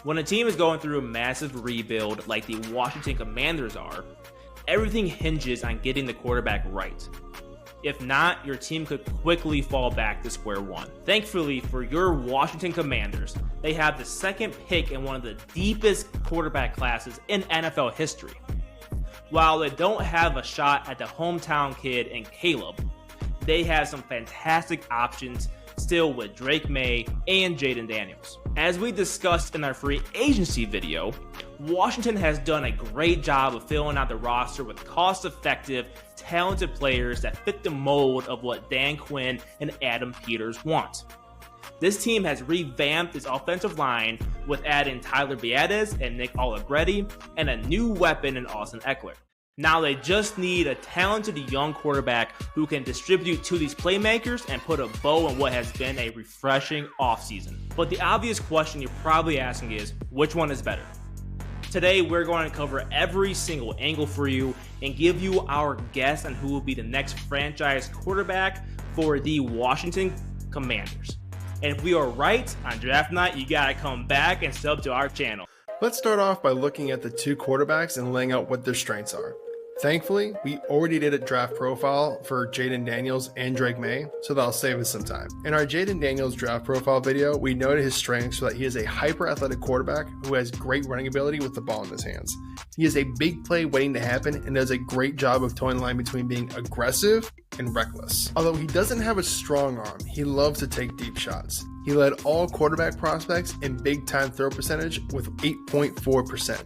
When a team is going through a massive rebuild like the Washington Commanders are, everything hinges on getting the quarterback right. If not, your team could quickly fall back to square one. Thankfully for your Washington Commanders, they have the second pick in one of the deepest quarterback classes in NFL history. While they don't have a shot at the hometown kid in Caleb, they have some fantastic options still with Drake Maye and Jayden Daniels. As we discussed in our free agency video, Washington has done a great job of filling out the roster with cost-effective, talented players that fit the mold of what Dan Quinn and Adam Peters want. This team has revamped its offensive line with adding Tyler Biadasz and Nick Allegretti and a new weapon in Austin Eckler. Now they just need a talented young quarterback who can distribute to these playmakers and put a bow on what has been a refreshing offseason. But the obvious question you're probably asking is, which one is better? Today we're going to cover every single angle for you and give you our guess on who will be the next franchise quarterback for the Washington Commanders. And if we are right on draft night, you gotta come back and sub to our channel. Let's start off by looking at the two quarterbacks and laying out what their strengths are. Thankfully, we already did a draft profile for Jayden Daniels and Drake Maye, so that'll save us some time. In our Jayden Daniels draft profile video, we noted his strengths so that he is a hyper-athletic quarterback who has great running ability with the ball in his hands. He is a big play waiting to happen and does a great job of towing the line between being aggressive and reckless. Although he doesn't have a strong arm, he loves to take deep shots. He led all quarterback prospects in big-time throw percentage with 8.4%.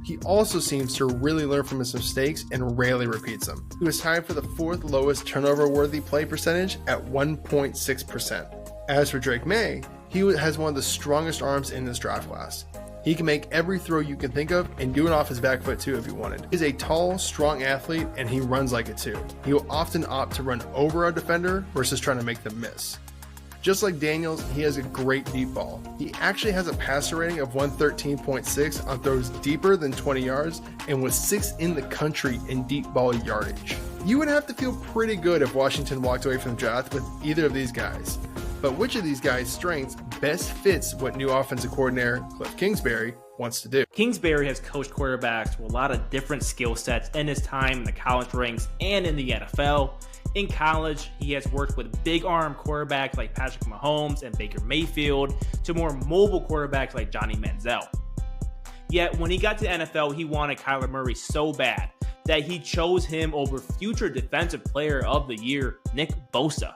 He also seems to really learn from his mistakes and rarely repeats them. He was tied for the fourth lowest turnover-worthy play percentage at 1.6%. As for Drake Maye, he has one of the strongest arms in this draft class. He can make every throw you can think of and do it off his back foot too if he wanted. He's a tall, strong athlete and he runs like it too. He will often opt to run over a defender versus trying to make them miss. Just like Daniels, he has a great deep ball. He actually has a passer rating of 113.6 on throws deeper than 20 yards and was 6th in the country in deep ball yardage. You would have to feel pretty good if Washington walked away from the draft with either of these guys. But which of these guys' strengths best fits what new offensive coordinator Kliff Kingsbury wants to do? Kingsbury has coached quarterbacks with a lot of different skill sets in his time in the college ranks and in the NFL. In college, he has worked with big arm quarterbacks like Patrick Mahomes and Baker Mayfield to more mobile quarterbacks like Johnny Manziel. Yet when he got to the NFL, he wanted Kyler Murray so bad that he chose him over future Defensive Player of the Year, Nick Bosa.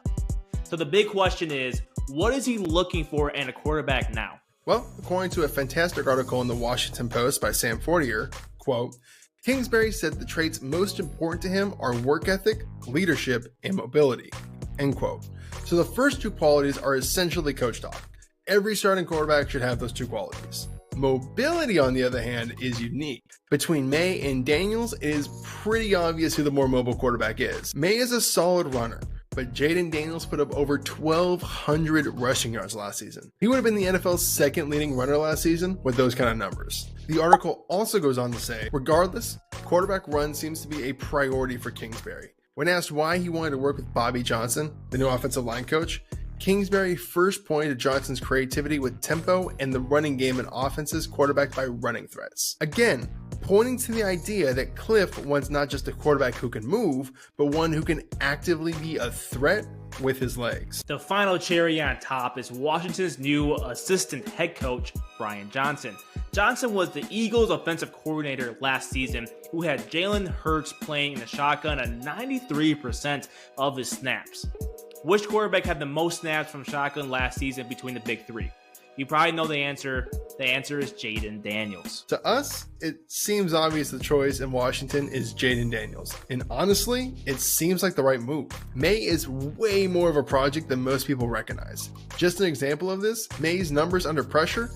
So the big question is, what is he looking for in a quarterback now? Well, according to a fantastic article in the Washington Post by Sam Fortier, quote, Kingsbury said the traits most important to him are work ethic, leadership, and mobility, end quote. So the first two qualities are essentially coach talk. Every starting quarterback should have those two qualities. Mobility, on the other hand, is unique. Between Maye and Daniels, it is pretty obvious who the more mobile quarterback is. Maye is a solid runner, but Jayden Daniels put up over 1,200 rushing yards last season. He would have been the NFL's second leading runner last season with those kind of numbers. The article also goes on to say, regardless, quarterback run seems to be a priority for Kingsbury. When asked why he wanted to work with Bobby Johnson, the new offensive line coach, Kingsbury first pointed to Johnson's creativity with tempo and the running game in offenses quarterbacked by running threats. Again, pointing to the idea that Kliff wants not just a quarterback who can move, but one who can actively be a threat with his legs. The final cherry on top is Washington's new assistant head coach, Brian Johnson. Johnson was the Eagles offensive coordinator last season who had Jalen Hurts playing in the shotgun at 93% of his snaps. Which quarterback had the most snaps from shotgun last season between the big three? You probably know the answer. The answer is Jayden Daniels. To us, it seems obvious the choice in Washington is Jayden Daniels. And honestly, it seems like the right move. Maye is way more of a project than most people recognize. Just an example of this, Maye's numbers under pressure: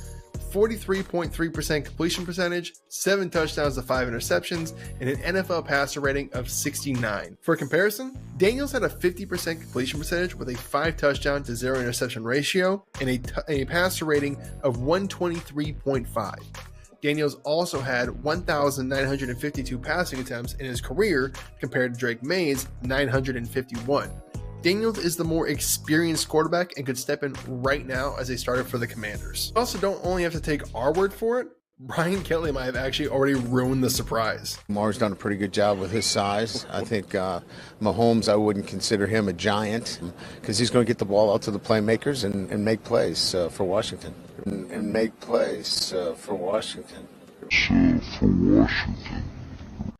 43.3% completion percentage, 7 touchdowns to 5 interceptions, and an NFL passer rating of 69. For comparison, Daniels had a 50% completion percentage with a 5 touchdown to 0 interception ratio and a passer rating of 123.5. Daniels also had 1,952 passing attempts in his career compared to Drake Maye's 951. Daniels is the more experienced quarterback and could step in right now as a starter for the Commanders. Also, don't only have to take our word for it. Brian Kelly might have actually already ruined the surprise. Lamar's done a pretty good job with his size. I think Mahomes, I wouldn't consider him a giant because he's going to get the ball out to the playmakers and make plays for Washington. And make plays for Washington.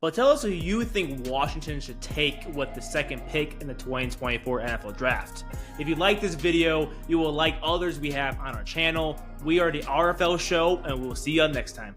But tell us who you think Washington should take with the second pick in the 2024 NFL Draft. If you like this video, you will like others we have on our channel. We are the RFL Show, and we'll see you next time.